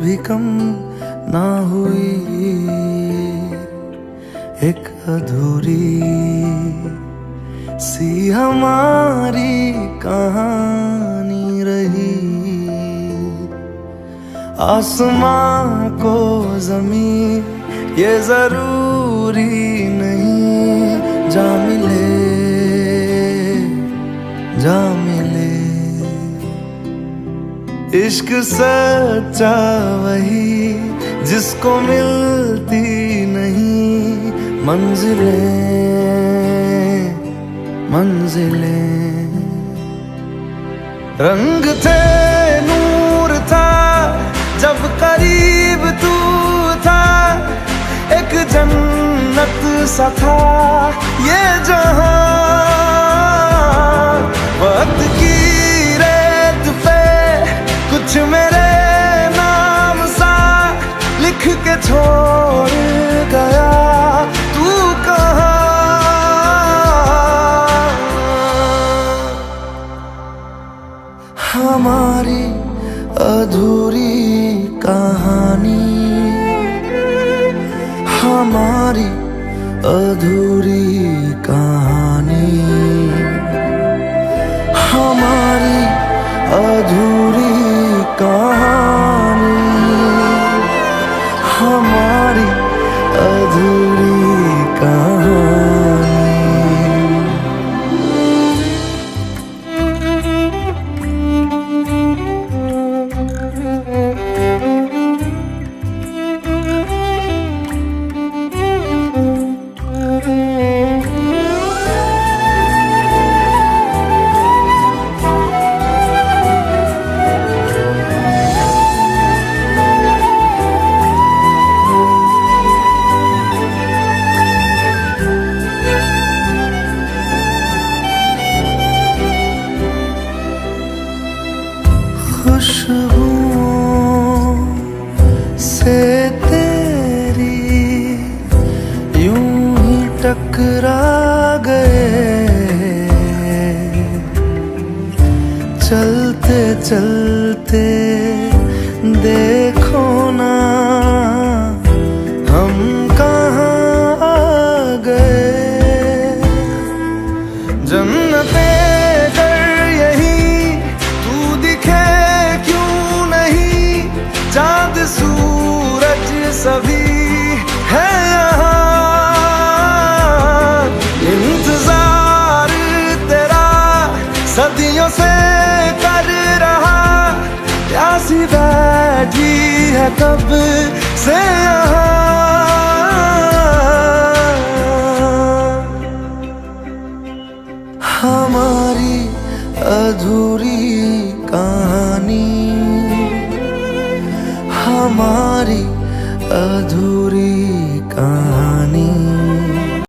भी कम ना हुई, एक अधूरी सी हमारी कहानी रही। आसमां को ज़मीन ये जरूरी नहीं, जा मिले जा मिले। इश्क सच्चा वही जिसको मिलती नहीं मंजिलें मंजिलें। रंग थे नूर था जब करीब तू था, एक जन्नत सा था ये जहां। वक्त की रेत पे कुछ मेरे नाम सा लिख के छोड़ गया, तू कहाँ? हमारी अधूरी कहानी, हमारी अधूरी कहानी, हमारी अधूरी कहानी, हमारी अधूरी कहानी। खुशबुओं से तेरी यूं ही टकरा गए, चलते चलते देखो ना हम कहाँ आ गए। जन्नते कर यही तू दिखे क्यों नहीं, चांद सूरज सभी है यहाँ। इंतजार तेरा सदियों से कर रहा, प्यासी बैठी है कब से यहाँ। हमारी अधूरी कहानी, हमारी अधूरी कहानी,